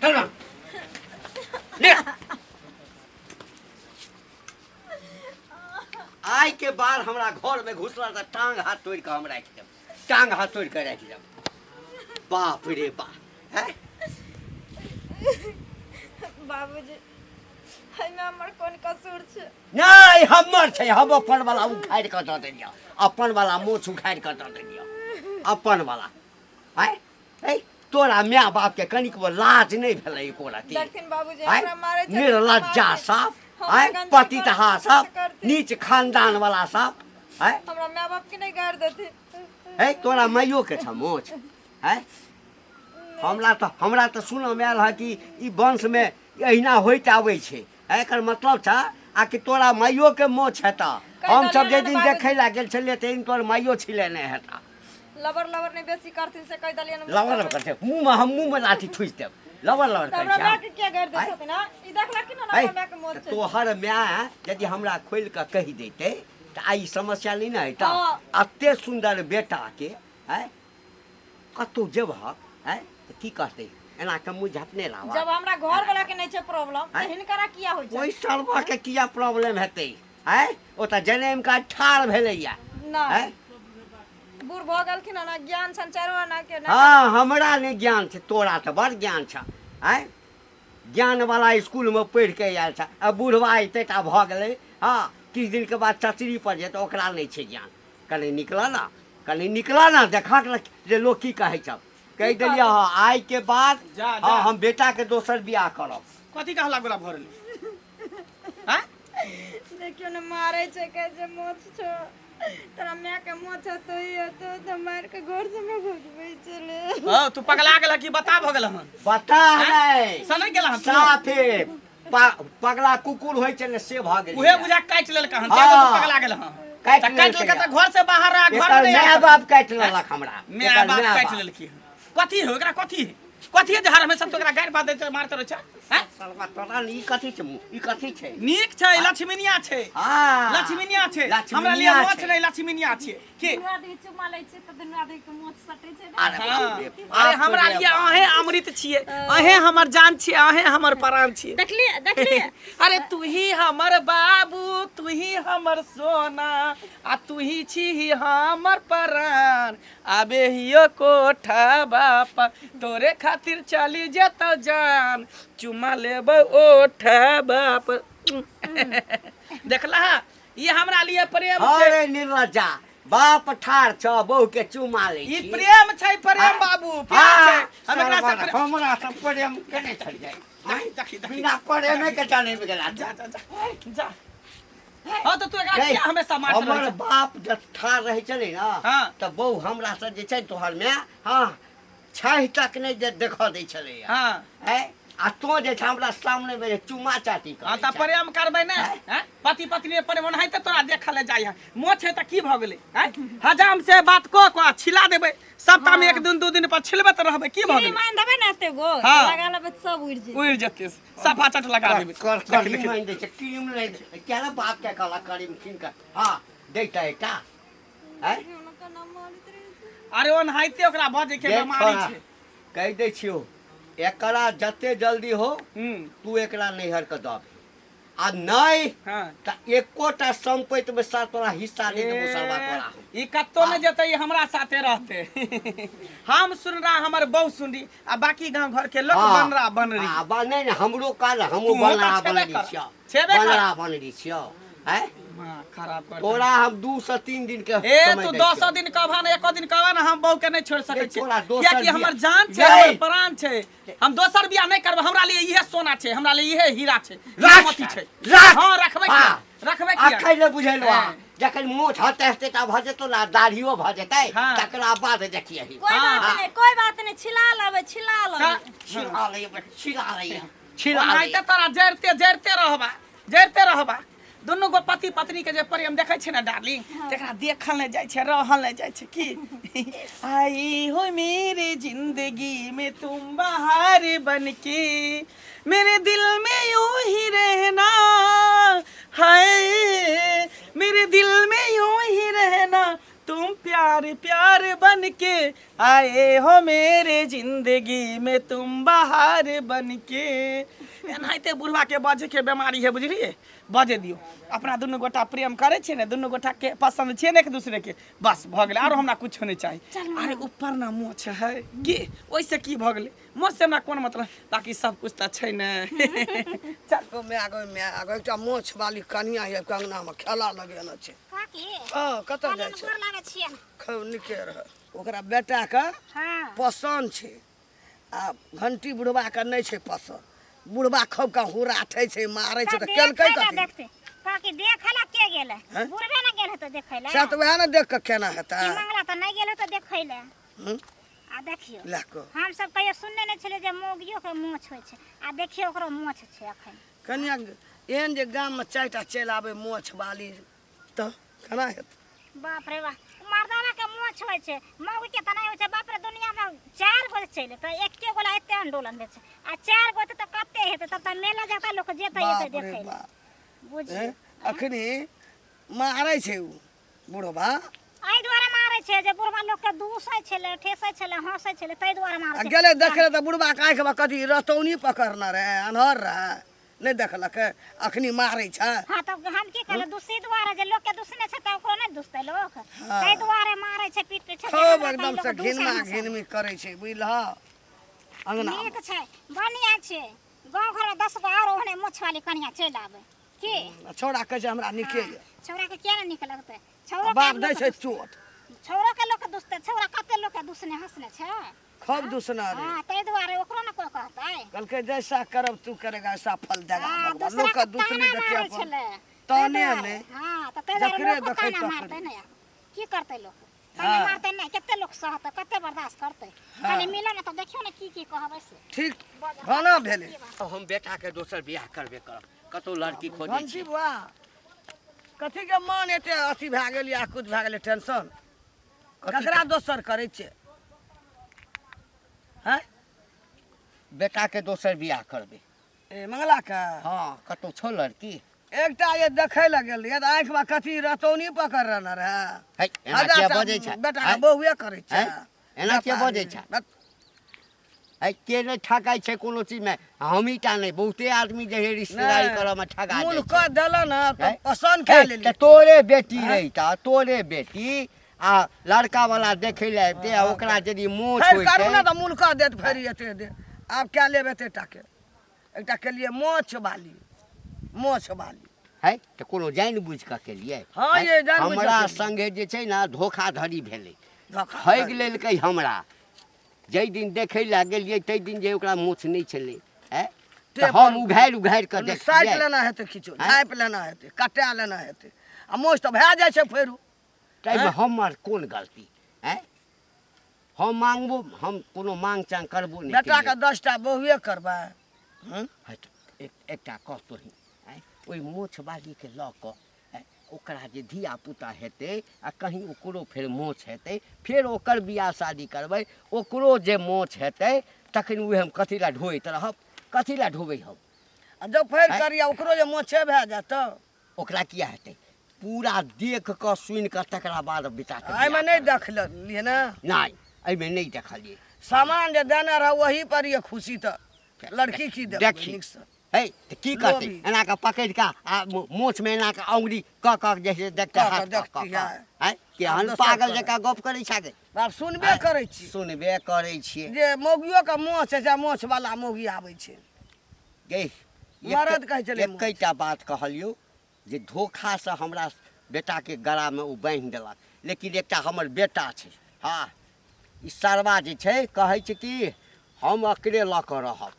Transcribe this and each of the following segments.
चल ना ले आई के बाद हमरा घर में घुसला त टांग हाथ तोड़ के हम राख देब टांग हाथ तोड़ के राख देब बाप रे बाप हैं बाबूजी हमें हमर कोन कसूर छै नहीं हमर छै हम अपन वाला उखाड़ के द देलियो अपन वाला मुछ उखाड़ के द देलियो अपन वाला हैं ए तोरा माय बाप के कनिक लाज नहीं भेलै एकोरा ती देखथिन बाबूजी हमरा मारै छै निर्लज्जा साफ हैं पतितहा साफ नीच खानदान वाला साफ हैं हमरा माय बाप के नहीं गाड़ देथिन है तोरा माइयो के छ मोछ है हमरा तो सुन में आयल है कि ई वंश में अहिना होइत आबै छै एकर मतलब छ आ कि तोरा माइयो के मोछ हेता हम सब जे दिन देखै ला गेल छलिए ते इन तोर माइयो छिलेने हेता लबर लबर नहीं बेसी करथिन से कह दलियन लवर करते मुंह में लाठी ठुस देब लवर हमरा कर माय के क्या गाड़ दे छथिन ना ई देखला कि ना हमरा माय के मोछ छै तोहर माय यदि हमरा खोल के कहि देते त आई समस्या नहीं ना हेता हाँ। अते सुंदर बेटा के है कतौ जेबह है की कहते एना के मुंह झपने लावा जब हमरा घर वाला के नहीं छै प्रॉब्लम त हिनकरा किया होय छै ओइ सरवा के किया प्रॉब्लम हेतै है ओ त जनेम का ठाड़ भेलैया ना है बूढ़ भ गेलखिन ना ज्ञान संचारो ना के ना हां हमरा ने ज्ञान छै तोरा त बड़ ज्ञान छ है ज्ञान वाला स्कूल में पढ़ के आयल छ अब बूढ़वा एते टा भ गेलै हां किछ दिन के बाद चचरी पर जे त ओकरा नहीं छै ज्ञान कने निकला ना देखा जे लोग की कहै छ कह देलिया आई के बाद हाँ हम बेटा के दोसर बियाह करब कथी कहला गोला भरल हैं देखियो ना मारे छै कह जे मोछ छो तोरा माय के मोछ तो ही तो मार के घर से में भगबै चले हां तू पगला गेला की बता भ गेल हन बता नहीं सनै गेला हन साफे पगला कुकुर होय छै ने से भ गेल उहे बुझा काट लेल कहन ते तू पगला गेल हन काट लेल के त घर से बाहर आ घर में माय बाप काट लेलक हमरा माय बाप काट लेल की कथी हो एकरा कथी है जे हर हमेशा तो एकरा गाड़ बात दे मारत रह छ हैं सालवा तोरा ई कथी छै ई कथी छै नीक छै लक्ष्मीनिया छै हां लक्ष्मीनिया छै हमरा लिए मोछ नहीं लक्ष्मीनिया छै के दुनिया दे चुमा लै छै त दुनिया दे के मोछ सटै छै अरे हमरा लिए अहे अमृत छिए अहे हमर जान छिए अहे हमर प्राण छिए देखली अरे तू ही हमर बाबू तू ही हमर सोना आ तू ही छी हमर प्राण आबे हियो कोठा बाप तोरे खातिर चली जतो जान चुमा लेब ओठा बाप देखला ये हमरा लिए प्रेम छै अरे निर्लज्जा बाप ठार छ बहू के चुमा ले ई प्रेम छै प्रेम बाबू प्रेम छै हमरा सब प्रेम केने चल जाय देखी बिना प्रेम के जाने में गेला जा हां तो तू एकरा किया हमेशा मारत रह हमर बाप जब ठार रहे चले ना हाँ। त बहू हमरा से जे छै तोहर में हां छह तक नहीं जे देखा दे चले हां है आ तो जे छै हमरा सामने में चुमा चाटी कर हां त प्रेम करबै ने हैं पति पत्नी प्रेम है त तोरा देखा ले जाय मोछ है त की भ गेलै हैं हजाम से बात को छिला देबै सप्ताह में एक दिन दो दिन पर छिलबे त रहबै की भ गेलै मान देबै ना एते गो हाँ। लगा लेबै सब उड़ जेतै सफा चट लगा देबै कर मान दे छै क्रीम ले क्या ना बाप के कहला करीम किन का हां देता एकटा है अरे ओन हाइते ओकरा बजे के बीमारी छै कह दे छियो एकरा जते जल्दी हो तू तू एकरा नैहर के दब आ नहीं हां त एकोटा संपत्ति में साथ तोरा हिस्सा नहीं देबो सरवा तोरा ई कत्तो में जते ई हमरा साथे रहते हम सुन रहा हमर बहु सुनी आ बाकी गांव घर के लोग बन रहा बन रही हां बन नहीं हमरो काल हमो तू बनरा तऽ बन छेबे रही कर। छियो छेबे कर। बनरा बन रही छियो हैं हां खराब कर तोरा हम 2 से 3 दिन के ए समय तू दै 200 छियौ। दिन कहबा ना एको दिन कहबा ना हम बहु के नहीं छोड़ सकै छी तोरा दोसर किया कि हमर बियाह- जान छै नहीं। हमर प्राण छै हम दोसर बियाह नहीं करब हमरा लिए इहे सोना छै हमरा लिए इहे हीरा छै राख मोती छै राख हां रखबै रखबै किया अखै ले बुझेलो हाँ। जखन मोछ हते हते ता भ जेतो ना दाढ़ियो भ जेतै हाँ। तकरा बाद देखिए कोई बात नहीं छिला लेबै छिला ले छिला नहीं ले त तोरा जरते रहबा दुनू गो पति पत्नी के जे प्रेम देखै छै ना डार्लिंग तेकरा देखल नहीं जाय छै रहल नहीं जाय छै की आई हो मेरी जिंदगी में तुम बहार बनके मेरे दिल में यूं ही रहना हाय मेरे दिल में यूं ही रहना तुम प्यार प्यार बनके आए हो मेरे जिंदगी में तुम बाहर बनके। एनाहिते बुढ़वा के बजे के बीमारी है बुझलिए, बजे दियो। अपना दुनू गोटा प्रेम करे छे ने, दुनू गोटा के पसंद छे ने एक दूसरे के, बस भ गेलै, आरो हमरा कुछ नहीं चाहिए। अरे ऊपर ना मोछ है के, ओइसे की भ गेलै, मोछ से हमरा कोन मतलब, बाकी सब कुछ त छै ने। चल आगो एकटा मोछ वाली कनिया ये कंगना में खेला लगेने छै। काकी हां कत जाय छै? गोर लागै छियन। खूब निके रह। ओकरा बेटा के हां पसंद छै आ घंटी बुढ़वा के नहीं छै पसंद। बुढ़वा खूब का हुरा ठै छै, मारै छै त केलकै कथि? देखते काकी देखला के गेले, बुढ़वे ना गेल त देखैले। से त वह ना देख के केना हेता। ई मंगला त नहीं गेल त देखैले। आ देखियो लाको हम सब कहियो सुनने नहीं छले जे मोगियो के मोछ होय छै, आ देखियो ओकरो मोछ छै अखन। कनिया एहन जे गाम में चारिटा चलि आबै मोछ वाली त केना हेतै? बाप रे बाप, मर्दाना के मोछ होय छै, मौगी के त नहीं होय छै। बाप रे दुनिया में 4 गो चले त एके गोला एते आंदोलन दे छै, आ 4 गो त कते हेते, तब त मेला जाता लोग जेते बाप एते रे देखे। बाप। बुझियो अखनी मारै छै उ बुढ़वा। एहि दुआरे मारै छै जे बुढ़वा लोग के दूसै छले, ठेसै छले, हंसै छले, तै दुआरे आ मारै छै। गेले देखे त बुढ़वा के आंख में कथी रतौनी पकड़ना रहे, अनहर रहे, नहीं देखलक अखनी मारै छै। हां त हम की कहले, दूसरी दुआरे जे लोग के दूसने छै त ओकरो नहीं दूसते लोग, तै दुआरे मारै छै, पीट पीट छै। खूब एकदम से घिनमा घिनमी करे छै बुझलह। अंगना नीक छै, बढ़िया छै। गांव घर में 10 गो और ओहने मोछ वाली कनिया चल आवे की। छोड़ा कहे छै हमरा निके ये, छौरा के किया नहीं निक लगते? छौरा बाप दै छै चोट। छौरा के लोग के दुसते, छौरा कते लोग के दुसने हंसने छै। खूब दुसना रे। हां तै दुआरे ओकरो न कोई कहतै। कल के जैसा करब तू करेगा ऐसा फल देगा हां भगवान। लोग का दुसनी देखे अपन ताने ने हां त तै दुआरे जकरे लोग देखै ताना तकरे। मारतै नहीं, की करतै लोग? ताना मारतै नहीं, कते लोग सहतै, कते बर्दाश्त करतै। खाली मिले न त देखियो न की कहबै से। ठीक गाना भेले। हम बेटा के दोसर बियाह करबे करब, कतौ लड़की खोजै घंटी छी। बुआ कथी के मन एते अथी भए गेल या कुछ भए गेल टेंशन? ककरा दोसर करे छै? हैं बेटा के दोसर बियाह करबे। ए मंगला का हाँ कतौ छौ लड़की? एकटा ये देखे लगल ये आंख में कथी रतौनी पकड़ रहना रहे। है एना के बजै छै? बेटा के बहुए करे छै। एना के बजै छै? है के ने ठकाई छै कोनो चीज में? हमी टा नहीं, बहुते आदमी जे है रिश्तेदारी करऽ में ठगा मूल जाइ क छै। देल ना तो हैं? पसंद है, कर लेली। त तोरे बेटी रहिता, तोरे बेटी आ लड़का वाला देखे ले आबिते आ ओकरा यदि मोछ फिर होइते करू ना तो मूल क देत फेर एते दे। अब क्या लेबे एतेटा के? एकटा के लिए मोछ वाली, मोछ वाली। है त कोनो जान बुझ के केलिए? हाँ, हैं? ये जान बुझ के हमरा केलिए। संगे जे छै ना धोखाधड़ी भेलै, धोखा ठग लेलकै हमरा। जै दिन देखै ला गेलिए तै दिन जे ओकरा मोछ नहीं छलै, हैं ते त हम उघारि उघारि के साइड देखिए। लेना हेते किछो, हैं? झाँपि लेना हेते, कटा लेना हेते। आ मोछ तो भए जाइ छै फेरू। ताहिमे हैं? हमर कोन गलती? हैं हम मांगबो, हम कोनो मांग चांग करबो नहीं बेटा केलिए। के 10टा बहुए करबा। हट एकटा कहतो ही, ओहि मोछ बाली के लऽ कऽ ओकरा जे धिया पुता हेतै आ कहीं ओकरो फेर मोछ हेतै, फेर ओकर बियाह शादी करबै, ओकरो जे मोछ हेतै तखन उहे हम कथी ला ढोइत रहब? कथी ला ढोबै हम? आ जब फेर हैं? करिया ओकरो जे मोछे भए जात ओकरा किया हेतै? पूरा देख कऽ सुनि कऽ तकरा बाद बेटा के एहिमे नहीं देख लिए ना। नहीं एहिमे नहीं देखलिए। सामान जे देने रह वही पर ये खुशी तो लड़की की देख देखी। नीक से। है त की करतै? लोभी। एना के पकड़ि कऽ आ मोछ में एना के औंगली क जैसे देखते क क हाथ देखती है। है कि आब हम दोसर पागल करे। जकाँ गप करै छागे? बाप सुनबे करै छी सुनबे करै छियै। जे मौगियो के मोछ है, मोछ वाला मौगी आबै छै। गे मरद कहै छलै मोछ। एकैटा बात कहलियो जे धोखा से हमरा बेटा के गला में उ बांधि देलक, लेकिन एकटा हमर बेटा छै। हाँ ई सरवा जे छै कहै छै कि हम अकेले लऽ कऽ रहब,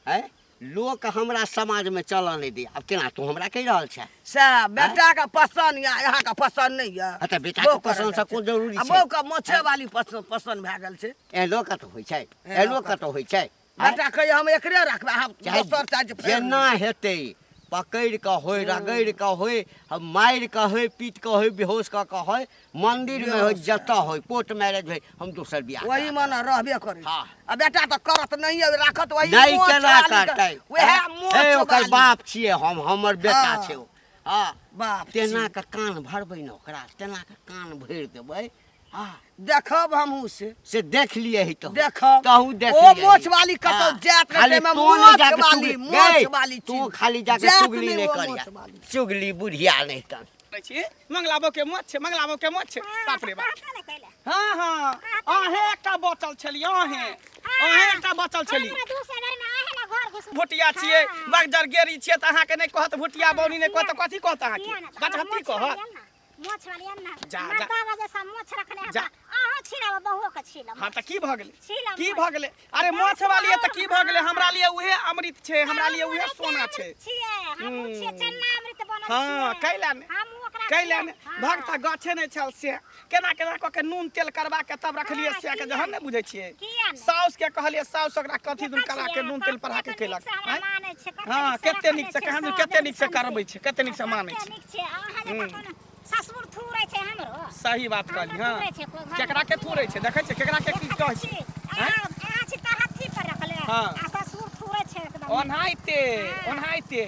है लोक हमरा समाज में चलऽ नहीं दे। अब केना तू हमरा कहि रहल छै? सएह बेटा के पसंद या यहाँ के पसंद नहीं है। अच्छा बेटा के पसंद से कोन जरूरी छै? बहू के मोछे वाली पसंद भए गेल छै। एलो कतौ होइ छै? एलो कतौ होइ छै? बेटा कहिए हम एकरे रखबे, हम दोसर चाहे जेना हेतै पकड़ि कऽ होय, रगड़ि कऽ होय, हम मारि कऽ होय, पीट कऽ होय, बेहोश कऽ कऽ होय, मंदिर में होय, जतऽ होय, कोर्ट मैरिज होय, हम दोसर बियाह वही करब। मन रहबे करे। हाँ। आ बेटा तो करत नहीं है, राखत वही नहीं मोछ केना वाली के- करतै? वएह मोछ ए, ओकर वाली। बाप छियै हम, हमर बेटा हाँ। छै ओ। हाँ बाप तेना छी। के कान भरबै न ओकरा, तेना के कान भरि देबै, देखब हमहू से देख लिए ही तो देखब तहू देख ओ लिए मोछ वाली कतौ जात खाली रहे में तो नहीं मोछ जाके वाली चुगली- मोछ गई, वाली तू चीज। खाली जाके जात चुगली नहीं नहीं वो करिया मोछ वाली। चुगली बुढ़िया नहीं कर मंगलाबो के मोछ छै मंगलाबो के मोछ छै बाप रे बाप बात नहीं कैले हाँ हाँ अहे एकटा बचल छली अहे एकटा बचल छली हमरा दूसरे घर में आहे ना घर घुस भुटिया छियै बगजर गेरी छियै त अहाँ के नहीं कहत भुटिया बौनी नहीं कहत कथी कहत अहाँ के बचहती कहत मोछ वाली अन्ना जा, जा। मर्दा वजह से मोछ रखने जा। आहा छिलावा बहुओ के छिला हाँ त की भ गेलै छिला की भ गेलै अरे मोछ वाली है त की भ गेलै हमरा लिए उहे अमृत छै हमरा लिए उहे सोना छै छिए हम छिए चन्ना अमृत बनल हाँ कैला ने हम ओकरा कैला ने भक्ता गाछे नहीं छल से केना केना क के नून तेल करबा के तब रखलिए से के जहन नहीं बुझै छियै किया ने साउस के कहलिए साउस ओकरा कथी दुन करा के नून तेल पढ़ा के केलक हाँ कते नीक से कहानी कते नीक से करबै छै कते नीक से मानै छै नीक छै अहाँ जे कोनो ससुर थूरै छै हमरो सही बात कहली हाँ केकरा के थूरै छै देखै छै केकरा के की कहै छै अहाँ छी त हाथी पर रखले हाँ। आ ससुर थूरै छै एकदम ओनाहिते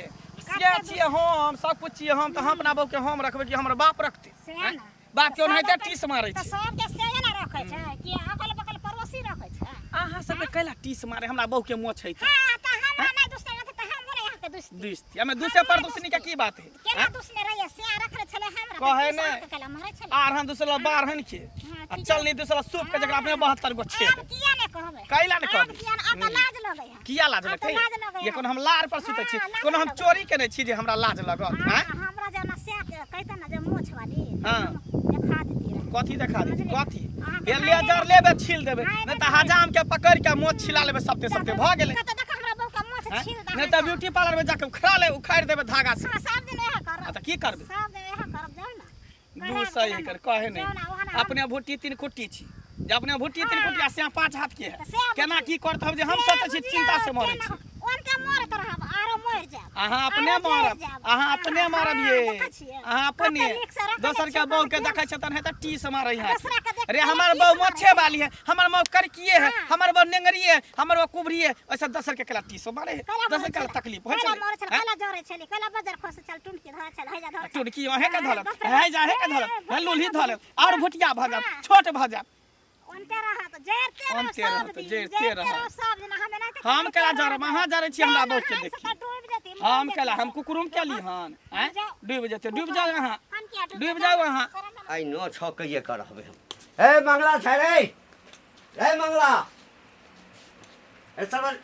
से छियै हम सब कुछ छियै हम त हम अपना बहू के हम रखबै कि हमर बाप रखतै से हैं? ना बाप के ओनाहिते टीस मारै त छै सब के से ना रखै छै कि अगल बगल पड़ोसी रखै छै अहाँ सब कैला टीस मारे हमरा बहू के मुंह छै त हां त हमरा नहीं दुसरे रहते त हम बोले यहाँ के दुसती दुस्ती हमें दूसरे पर दूसरी का की बात है केना दुसरे रहिए से रखले छले हमरा कहे ने। केला मारे छले आरहन दूसरा बारहन के हाँ, आ चल नहीं दूसरा सूप के जगह अपने 72 गो छे अब किया ने कहबे कैला ने कहबे? किया आ त लाज लगै है किया लाज हाँ, तो लगै लाज लगै ये है। कोन हम लार पर सुतै छी हाँ, लाज कोन हम लगै। चोरी केने छी जे हमरा लाज लगत हैं हमरा जना से कहते ना जे मोछ वाली हाँ। देखा देती रहे कथी देखा दे बुझलियै? कथी अहाँ ये के लेजर लेबे छील देबे हाँ, नहीं त देखा हजाम के पकड़ के मोछ छिला लेबे सबते सबते भ गेलै कत देख हमरा बहू का मोछ हैं? छील नहीं त ब्यूटी पार्लर में जाके उखड़ा ले उखाड़ देबे धागा से हां सब दिन यह आ कर त की करबे सब दिन यह करब जाओ ना दू सही कर कहे नहीं अपने भुट्टी तीन कुट्टी छी जे अपने भुट्टी तीन कुट्टी आ से पांच हाथ के है केना की करत हम जे हम सोचै छी चिंता से मरै छी उनके मरत रहब आरो मर जाब अहाँ अपने मारब अहाँ अपने मारब ये अहाँ अपने दोसर के बहू के देखै छतन है त टी से मारै है अरे हमर बहू मोछे वाली है हमर बहू करकिए है हमर बहू नेंगरी है हमर बहू कुबरी है ऐसा दोसर के केला टी से मारे है दोसर के तकलीफ हो कला मर चल छै कला जरे छली कला बजार खोस चल टुनकी धर चल है जा धर टुड़की है के धल है जा है के धल लुलही धल और भुटिया भ जा छोट भ जा उनके रहत जेरते रहो उनके सब रहत, दिन जेरते जेरते रहत। रहो सब दिन हमें नहीं हम केला जर महा जरे छी हमरा बहू के से देखी डूब जाती हम केला हम कुकुरुम के ली हन हैं डूब जेते डूब जाओ अहाँ हम किया डूब जाओ अहाँ आई नो छ कहिए करबे हम ए मंगला छै रे ए मंगला ए सरवन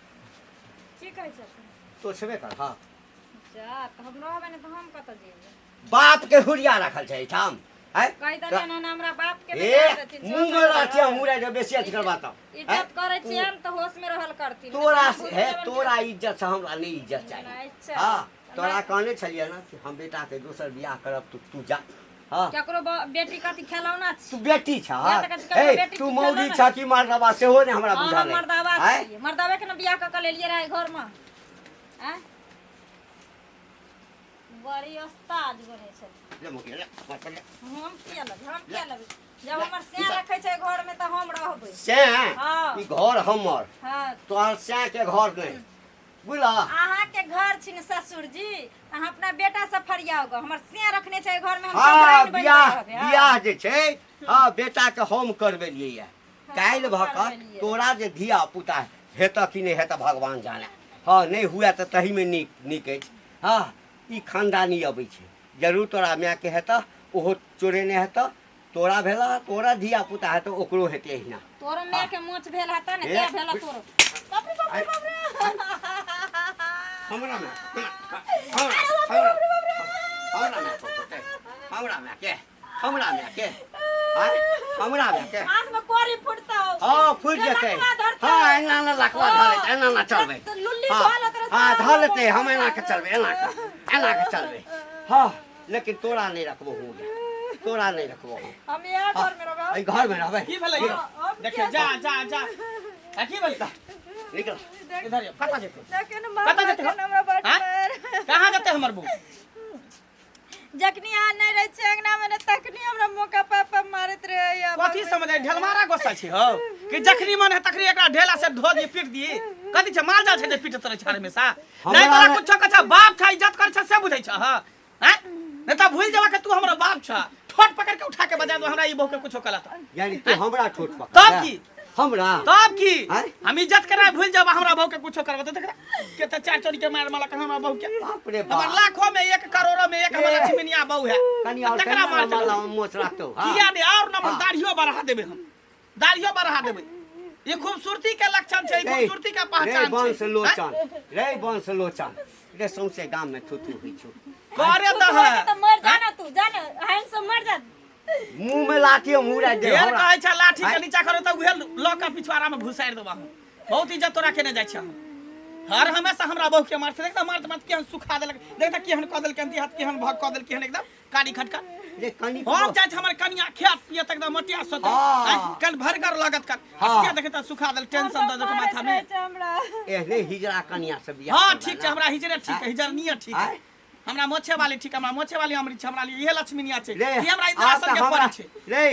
की कहै छै तो छबे कर हां जा त हम रहबे ने त हम कत जेबै बाप के हुरिया रखल छै ठाम है कहि दलियन हन हमरा बाप के ए मुंह रहतिया मुरे जे बेसी अथी करबा त इज्जत करै छियै हम त होश में रहल करती तोरा से है तोरा इज्जत से हमरा नहीं इज्जत चाहिए अच्छा हां तोरा कहने छलिए ना कि हम बेटा के दोसर बियाह करब तू जा हां केकरो बेटी कथी खेलौना छी तू बेटी छ या त कथी कहबै, ए बेटी तू के मौगी खेलौना छ कि मर्दबा सेहो ने हमरा हां बुझा हम नहीं मर्दावा हैं? छियै मर्दावे के न बियाह क के लेलिए रहे घर में हैं बड़ी उस्ताद बने छै ले मुके ले मत ले हम किया लेबै जब हमर से रखै छै घर में त हम रहबै से हाँ। ई घर हमर हां तोहर से के घर नहीं बुझला अहाँ के घर छी ने ससुर जी अहाँ अपना बेटा से फरियाओ गो हमर से रखने छै घर में हम हाँ चौधराइन बनि बियाह रहबै, हाँ। बियाह जे छै हाँ बेटा के हम करबेलिए ये काल्हि भऽ कऽ करबेलियै। तोरा जे धिया पुता हेतऽ कि नहीं हेतऽ भगवान जाने हाँ नहीं हुए तऽ तही में नीक अछि हाँ ई खानदानी अबै छै जरूर तोरा माय के हेतऽ ओहो चोरेने हेतऽ तोरा भेला तोरा धिया पुता हेतऽ ओकरो हेतै एहिना तोरो माय के मोच भेल हता ने ए, के भेल तोरो बाप रे बाप रे बाप रे हमरा में हमरा में के हाथ में कोरी फुटता हो हाँ फूट के जेतै लकवा धरतै। हाँ एना ना लकवा धरत एना ना चलबै तो लुल्ली हाँ धोल तेरे हाँ साथ धर लेतै हो हम एना के चलबै एना के चलबै हाँ लेकिन तोरा नहीं रखबो हूँ तोरा नहीं रखबो हूँ हम यहाँ घर में रहबै एहि घर में रहबै की भेलै देखिए जा जा जा आ की भेलै निकल इधर ये कतऽ जेतै देखे न कतऽ जेतै हमरा बड़ हाँ? कहाँ जेतै हमर बहू जखनी आ नहीं रहे छै अंगना में न तखनी हमरा मौका पापा मारत रहे या कथी समझै ढेलमारा गोसा छी हो कि जखनी मन है तखनी एकरा ढेला से धो दी पीट दी कथी छै माल जाल छै जे पीटत रहे छै हमेशा नहीं हमरा तोरा कुछ कछ बाप छै इज्जत करे छै से बुझै छ हैं नहीं त भूल जावा के तू हमर बाप छ ठोट पकड़ के उठा के बजा दो हमरा ई बहू के कुछो कला तो यानी तू हमरा ठोट पकड़ तब की हमरा तब की हैं? हम इज्जत करा भूल जाब हमरा बहू के कुछो करब तो देखा के त चार चोरी के मार माला के हमरा बहू के बाप रे हमर बाप लाखों में 1 करोड़ों में 1 हमारा चिमनिया बहू है कनी और तकरा मार माला मोच रखतो किया ने और नंबर दाढ़ियो बढ़ा देबे हम दाढ़ियो बढ़ा देबे ये खूबसूरती के लक्षण छै खूबसूरती के रे पहचान वंश छै लोचन रे वंश लोचन रे सौंसे गाम में थुथु होइ छौ करे तू त तो है तो मर जाना तू जाना हैंग से मर जा मुंह में लाठी मुरा दे ढेर हमरा कहै छै लाठी के हैं? नीचा करे त उहे ल के पिछवाड़ा में घुसार देबा हम बहुत इज्जत तोरा केने जाइ छै हम हर हमेशा हमरा बहू के मारते देखता मारत मत केहन सुखा देलक देखता केहन क देल केहन हाथ केहन भग क देल केहन एकदम काड़ी खटका रे कनी हम जाइ छै हमर कनिया खेत पियत एकदम मटिया सोत हाँ। कल भरगर लागत कर हाँ। हसिया देखता सुखा देल टेंशन द के माथा में हमरा एहने हिजरा कनिया से बियाह हां करबा ठीक छै ना। हमरा हिजरे ठीक है हिजर नियर ठीक है हैं? हमरा मोछे वाली ठीक हमरा मोछे वाली हमरी छै हमरा लिए इहे लक्ष्मीनिया छै रे ई हमरा इंद्रासन के परी छै रे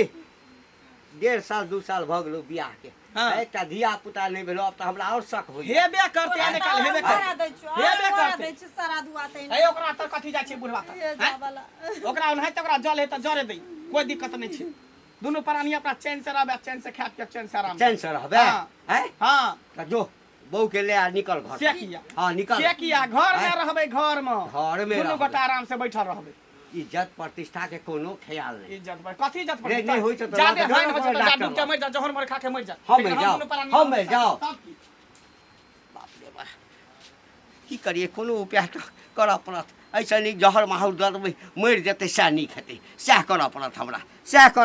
1.5 साल 2 साल भ गेलो बियाह के हाँ। एकटा धिया पुता नहीं भेलो अब त हमरा और शक होई हेबे करते आने काल हेबे करा दै करते छु हेबे करा करते दै छु सारा दुआते ए ओकरा त कथि जाइ छै बुढ़वा त ये जा वाला ओकरा ओनाहि त ओकरा जल है त जरे दे कोई दिक्कत नहीं छै दोनों प्राणी अपना चैन से रहबे चैन से खात के चैन से आराम चैन से रहबे हाँ। हैं हां त जो बहू के ले आ निकल घर से किया हां निकल से किया घर में हैं? रहबे घर में घर में दोनों रहबे। गोटा आराम से बैठल रहबे इज्जत प्रतिष्ठा के कोनो ख्याल नहीं इज्जत पर कथि इज्जत पर रे, नहीं होई त जादे तो हाइन हो छै त जा डॉक्टर डूब के मर जा जहर मर खा के मर जा हम लेकिन मर जाओ, दोनों प्राणी हम मर जाओ। तब की? बाप रे बाप की करिए कोनो उपाय त करऽ पड़त ऐसा नहीं जहर माहौर दर्द में मर जेतै सएह नीक हेतै सएह करऽ पड़त हमरा सएह करऽ